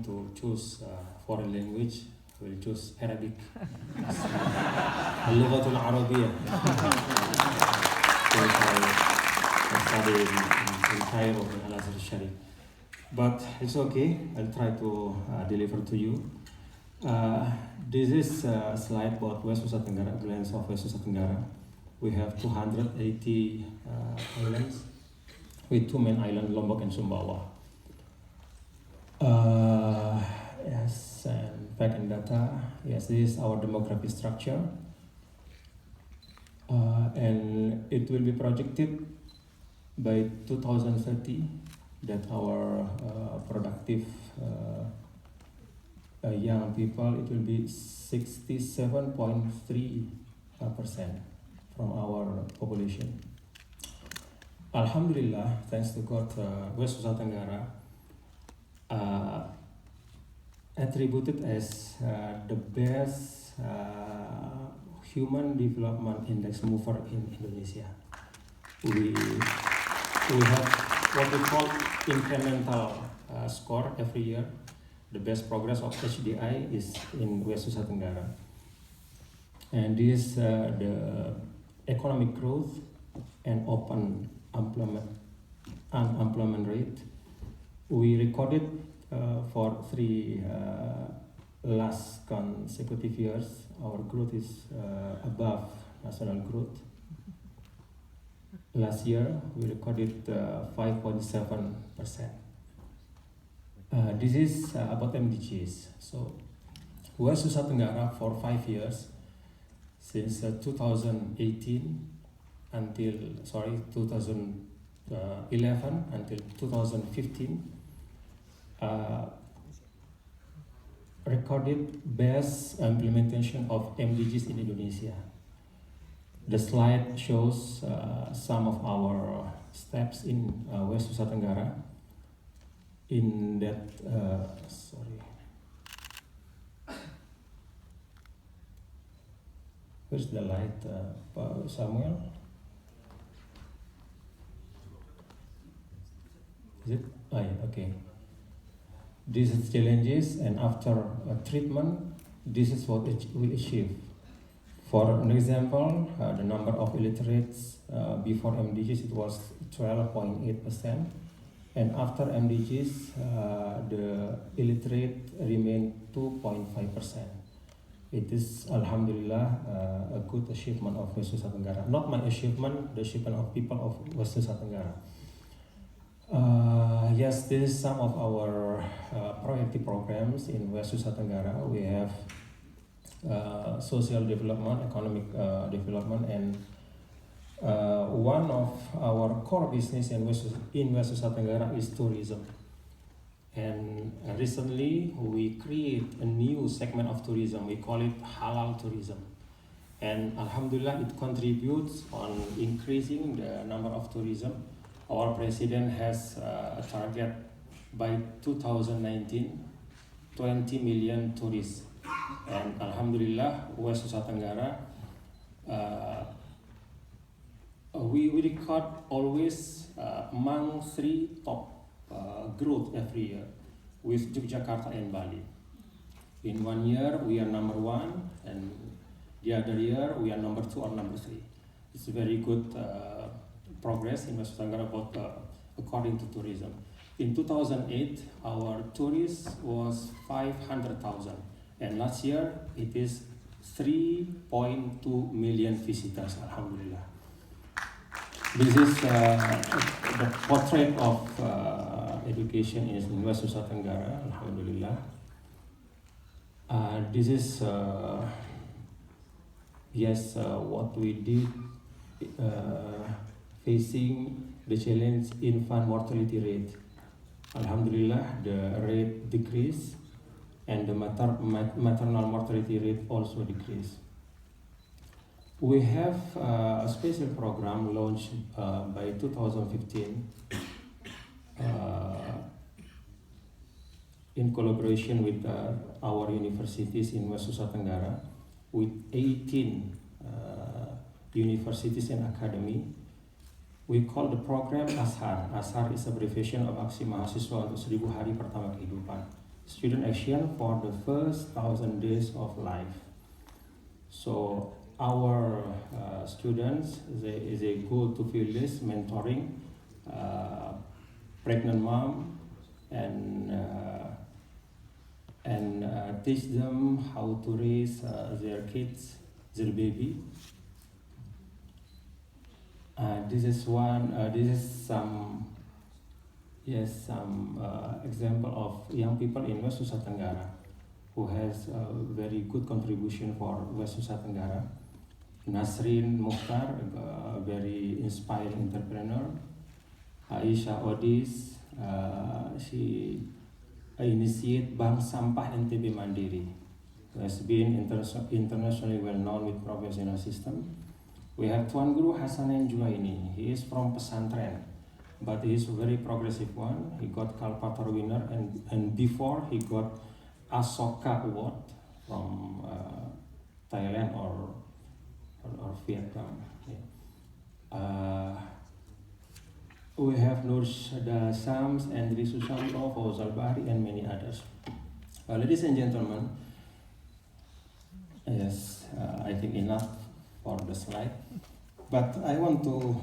to choose foreign language, I will choose Arabic. اللغة العربية. I study in Cairo in Al-Azhar Sharif. But it's okay, I'll try to deliver to you. This is a slide about West Nusa Tenggara, glance of West Nusa Tenggara. We have 280 islands with two main islands, Lombok and Sumbawa. Yes, and fact and data. Yes, this is our demographic structure. And it will be projected by 2030 that our productive young people, it will be 67.3% from our population. Alhamdulillah, thanks to God, West Nusa Tenggara attributed as the best human development index mover in Indonesia. We have what we call incremental score every year. The best progress of HDI is in West Nusa Tenggara. And this the economic growth and open unemployment rate. We recorded for three last consecutive years, our growth is above national growth. Last year, we recorded 5.7%. This is about MDGs. So, West Nusa Tenggara for 5 years, since 2011 until 2015, recorded best implementation of MDGs in Indonesia. The slide shows some of our steps in West Nusa Tenggara. In that, where's the light, Samuel? Is it? Oh, yeah, okay. This is challenges, and after treatment, this is what we achieve. For an example, the number of illiterates before MDGs, it was 12.8%. And after MDGs, the illiterate remained 2.5%. It is, Alhamdulillah, a good achievement of West Nusa Tenggara. Not my achievement, the achievement of people of West Nusa Tenggara. Yes, this is some of our priority programs in West Nusa Tenggara. We have social development, economic development, and one of our core business in West Nusa Tenggara is tourism. And recently we create a new segment of tourism. We call it halal tourism. And Alhamdulillah, it contributes on increasing the number of tourism. Our president has a target by 2019, 20 million tourists. And Alhamdulillah, West Nusa Tenggara, we record always among 3 top growth every year with Yogyakarta and Bali. In 1 year we are number 1, and the other year we are number 2 or number 3. It's very good progress in West Nusa Tenggara according to tourism. In 2008, our tourists was 500,000, and last year it is 3.2 million visitors. Alhamdulillah. This is the portrait of education in West Nusa Tenggara, Alhamdulillah. This is what we did facing the challenge infant mortality rate. Alhamdulillah, the rate decreased, and the maternal mortality rate also decreased. We have a special program launched by 2015 in collaboration with our universities in West Nusa Tenggara, with 18 universities and academy. We call the program ASHAR. ASHAR is abbreviation of Aksi Mahasiswa untuk 1000 Hari Pertama Kehidupan. student action for the first 1,000 days of life. So our students, they go to village mentoring pregnant mom and teach them how to raise their kids, their baby. This is some example of young people in West Nusa Tenggara who has a very good contribution for West Nusa Tenggara. Nasrin Mukhtar, a very inspiring entrepreneur. Aisyah Odis, she initiated Bank Sampah NTB Mandiri, who has been internationally well known with professional system. We have Tuan Guru Hasanen Juaini. He is from Pesantren, but he is a very progressive one. He got Kalpatar winner, and before he got Asoka Award from Thailand or Vietnam. Yeah. We have Nur Shada Sams, Andri Susanto, Fauzal Bahri, and many others. Ladies and gentlemen, yes, I think enough for the slide. But I want to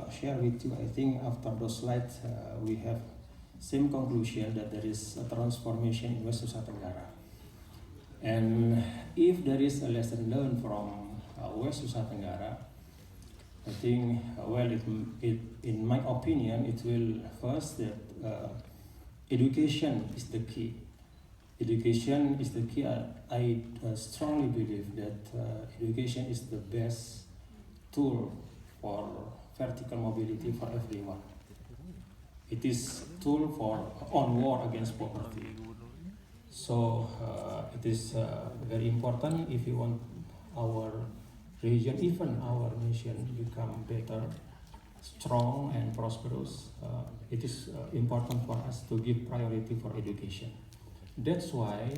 share with you, I think after those slides, we have same conclusion that there is a transformation in West Nusa Tenggara. And if there is a lesson learned from West Nusa Tenggara, I think, in my opinion, it will first that education is the key. Education is the key. I strongly believe that education is the best tool for vertical mobility for everyone. It is tool for on war against poverty. So it is very important if you want our region, even our nation, become better, strong and prosperous. It is important for us to give priority for education. That's why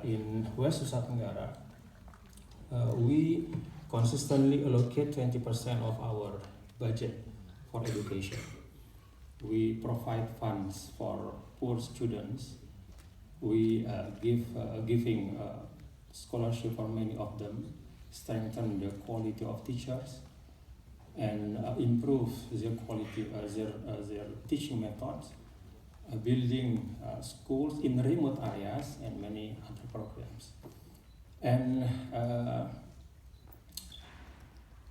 in West Nusa Tenggara, we consistently allocate 20% of our budget for education. We provide funds for poor students. We giving scholarship for many of them, strengthen the quality of teachers, and improve their quality, their teaching methods, building schools in remote areas, and many other programs. And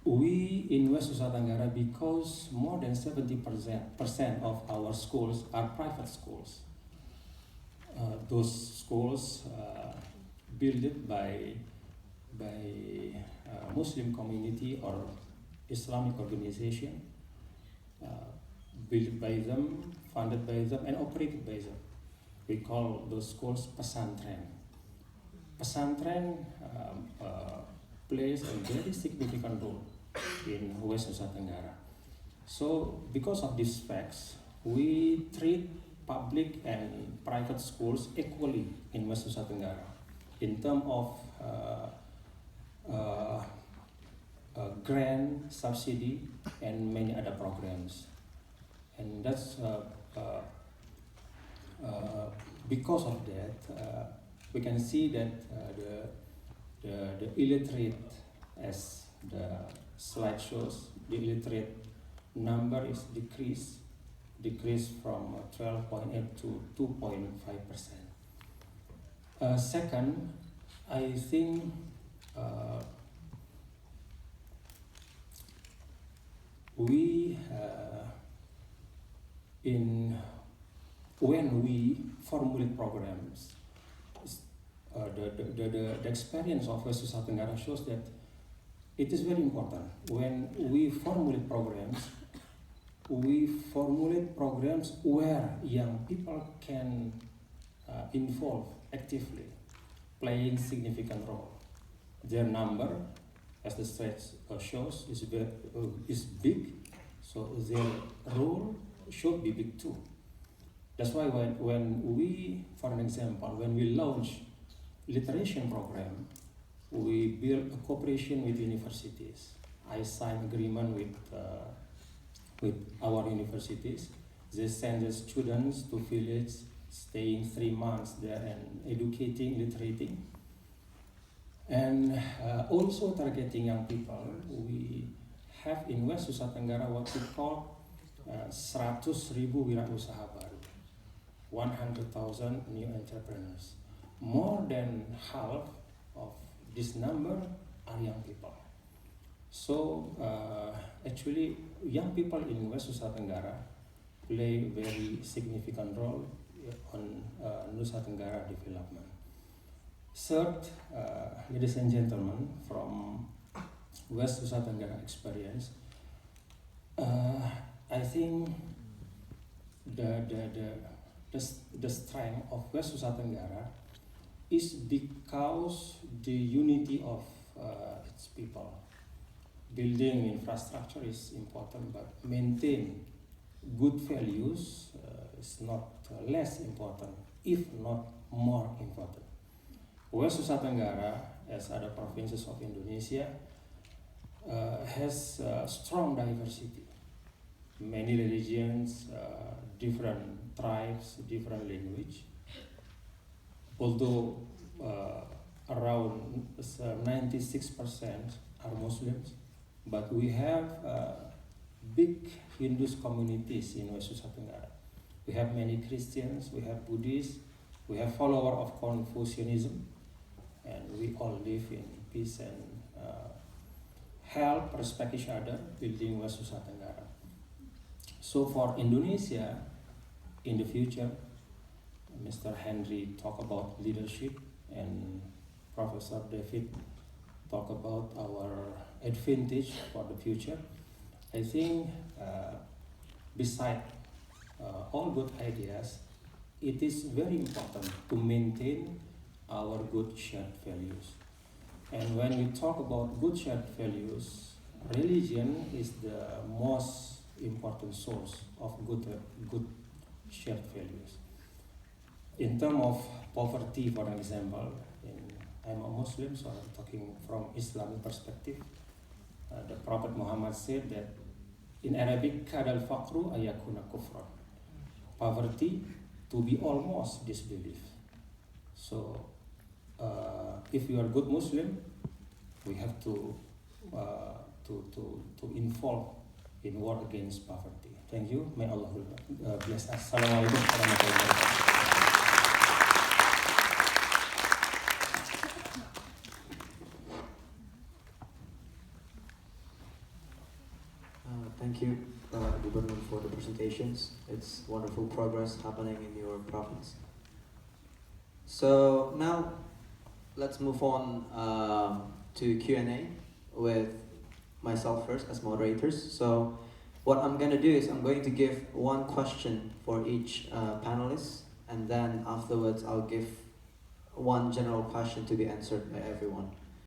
we in West Nusa Tenggara, because more than 70% of our schools are private schools. Those schools built by Muslim community or Islamic organization, built by them, funded by them, and operated by them. We call those schools pesantren. Pesantren plays a very significant role in West Nusa Tenggara. So because of these facts, we treat public and private schools equally in West Nusa Tenggara in terms of grant, subsidy, and many other programs. And that's because of that, we can see that the illiterate, as the slide shows, the illiterate number is decreased from 12.8 to 2.5%. Second, I think when we formulate programs, the experience of West Nusa Tenggara shows that it is very important. When we formulate programs where young people can involve actively, playing significant role. Their number, as the slide shows, is big, so their role should be big too. That's why when we, for an example, when we launch literacy program, we build a cooperation with universities. I sign agreement with our universities. They send the students to village staying 3 months there and educating, literating, and also targeting young people. We have in West Nusa Tenggara what we call 100,000 wirausaha baru, 100,000 new entrepreneurs. More than half of this number are young people. So actually, young people in West Nusa Tenggara play a very significant role on Nusa Tenggara development. Third, ladies and gentlemen, from West Nusa Tenggara experience, I think the strength of West Nusa Tenggara is because the unity of its people. Building infrastructure is important, but maintain good values is not less important, if not more important. West Nusa Tenggara, as other provinces of Indonesia, has strong diversity. Many religions, different tribes, different language. Although around 96% are Muslims, but we have big Hindu communities in West Nusa Tenggara. We have many Christians, we have Buddhists, we have followers of Confucianism, and we all live in peace and help, respect each other, building West Nusa Tenggara. So for Indonesia, in the future, Mr. Henry talked about leadership, and Professor David talked about our advantage for the future. I think beside all good ideas, it is very important to maintain our good shared values. And when we talk about good shared values, religion is the most important source of good shared values. In terms of poverty, for example, I'm a Muslim, so I'm talking from Islamic perspective. The Prophet Muhammad said that in Arabic, kadal faqru ayakuna kufran. Poverty to be almost disbelief. So if you are a good Muslim, we have to involve in war against poverty. Thank you. May Allah bless us. Assalamualaikum warahmatullahi wabarakatuh. Thank you, Gubernur, for the presentations. It's wonderful progress happening in your province. So now, let's move on to Q&A with myself first as moderators. So what I'm going to do is I'm going to give one question for each panelist, and then afterwards I'll give one general question to be answered by everyone.